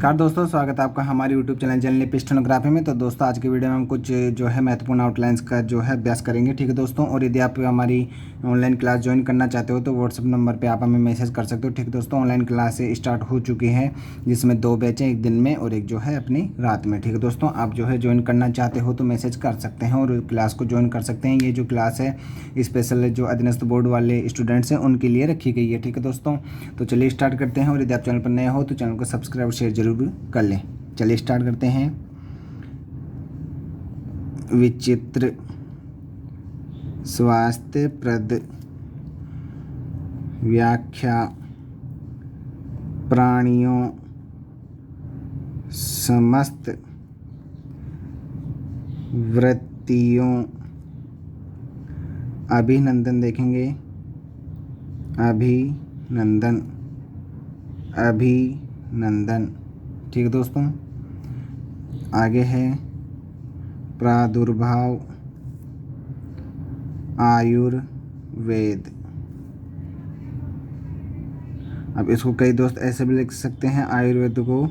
नमस्कार दोस्तों, स्वागत है आपका हमारे यूट्यूब चैनल जैन लिपि स्टेनोग्राफी में। तो दोस्तों आज के वीडियो में हम कुछ जो है महत्वपूर्ण आउटलाइंस का जो है अभ्यास करेंगे, ठीक है दोस्तों। और यदि आप हमारी ऑनलाइन क्लास ज्वाइन करना चाहते हो तो व्हाट्सअप नंबर पे आप हमें मैसेज कर सकते हो, ठीक है दोस्तों। ऑनलाइन क्लासें स्टार्ट हो चुकी हैं, जिसमें 2 बैच हैं, एक दिन में और एक जो है अपनी रात में, ठीक है दोस्तों। आप जो है ज्वाइन करना चाहते हो तो मैसेज कर सकते हैं और क्लास को ज्वाइन कर सकते हैं। ये जो क्लास है स्पेशल जो अधीनस्थ बोर्ड वाले स्टूडेंट्स हैं उनके लिए रखी गई है, ठीक है दोस्तों। तो चलिए स्टार्ट करते हैं। और यदि आप चैनल पर नए हो तो चैनल को सब्सक्राइब और शेयर जरूर कर लें। चलिए स्टार्ट करते हैं। विचित्र स्वास्थ्यप्रद व्याख्या प्राणियों समस्त वृत्तियों अभिनंदन देखेंगे। अभिनंदन अभिनंदन, ठीक है दोस्तों। आगे है प्रादुर्भाव आयुर्वेद। अब इसको कई दोस्त ऐसे भी लिख सकते हैं, आयुर्वेद को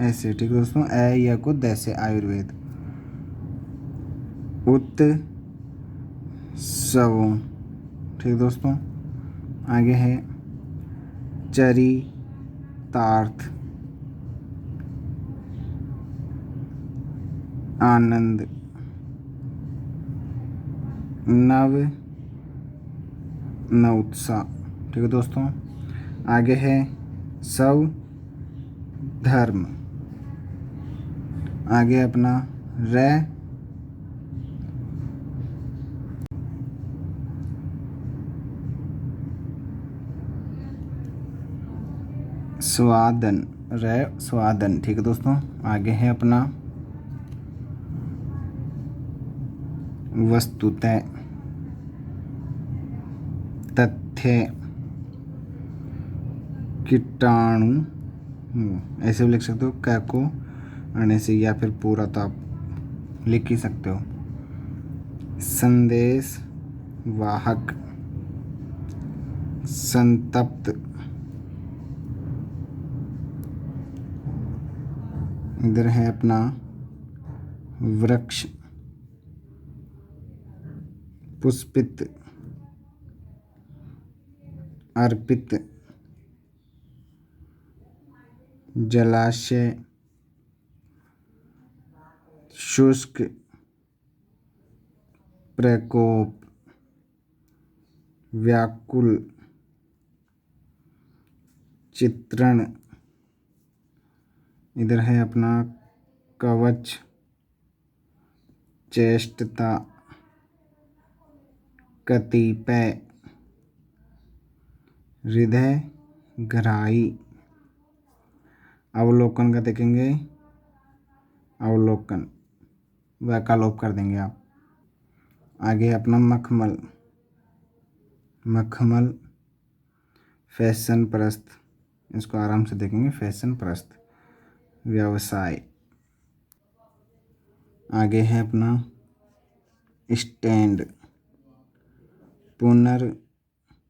ऐसे, ठीक है दोस्तों, ए या को दैसे आयुर्वेद। उत्सवों, ठीक है दोस्तों। आगे है चरितार्थ आनंद नवोत्साह, ठीक है दोस्तों। आगे है सब धर्म। आगे अपना स्वादन, ठीक है दोस्तों। आगे है अपना वस्तुतः तथ्य कीटाणु, ऐसे भी लिख सकते हो, क को आने से, या फिर पूरा तो आप लिख ही सकते हो। संदेश वाहक संतप्त। इधर है अपना वृक्ष पुष्पित अर्पित जलाशय शुष्क प्रकोप व्याकुल चित्रण। इधर है अपना कवच चेष्टता कतिपय हृदय गहराई। अवलोकन का देखेंगे, अवलोकन वैकल्पिक कर देंगे आप। आगे अपना मखमल फैशन परस्त, इसको आराम से देखेंगे, फैशन परस्त व्यवसाय। आगे है अपना स्टैंड पुनर्जागरण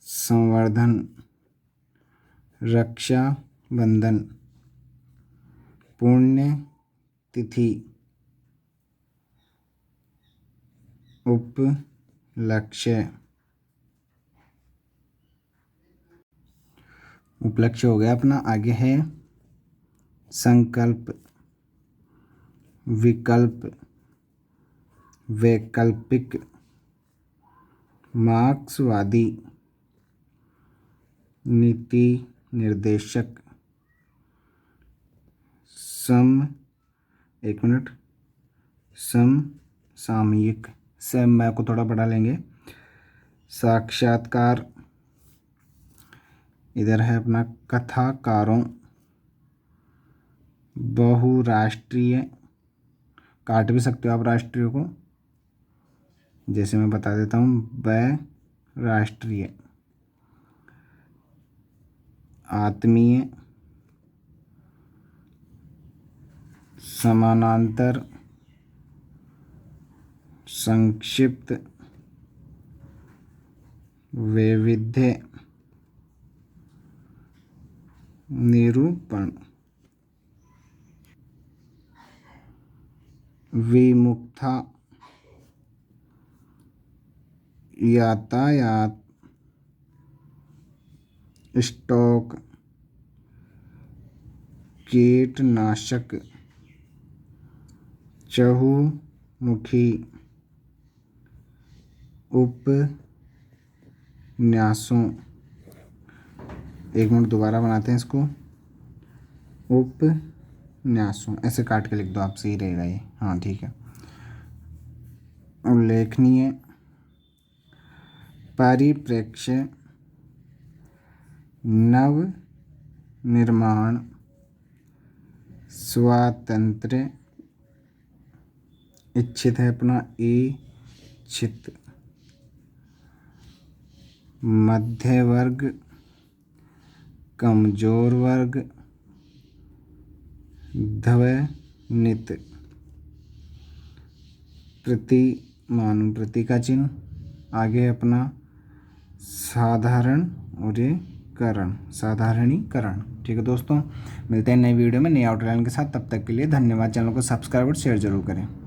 संवर्धन रक्षा बंधन पुण्य तिथि उपलक्ष्य हो गया अपना। आगे है संकल्प विकल्प वैकल्पिक मार्क्सवादी नीति निर्देशक समसामयिक से मैं को थोड़ा बढ़ा लेंगे। साक्षात्कार। इधर है अपना कथाकारों बहुराष्ट्रीय, काट भी सकते हो आप राष्ट्रीय को, जैसे मैं बता देता हूँ, बहुराष्ट्रीय आत्मीय समानांतर संक्षिप्त वैविध्य निरूपण। विमुक्ता यातायात। स्टॉक कीटनाशक। चहुमुखी उपन्यासों। एक मिनट दोबारा बनाते हैं इसको। उपन्यासों ऐसे काट के लिख दो आप, सही रहेगा ये। हाँ ठीक है। उल्लेखनीय। परिप्रेक्ष्य। नव निर्माण। स्वातंत्र्य। इच्छित है अपना, इच्छित। मध्य वर्ग। कमजोर वर्ग। ध्वनित। प्रतिमान प्रति का चिन्ह। आगे अपना साधारण और ये करण, साधारणीकरण। ठीक है दोस्तों, मिलते हैं नई वीडियो में नई आउटलाइन के साथ। तब तक के लिए धन्यवाद। चैनल को सब्सक्राइब और शेयर जरूर करें।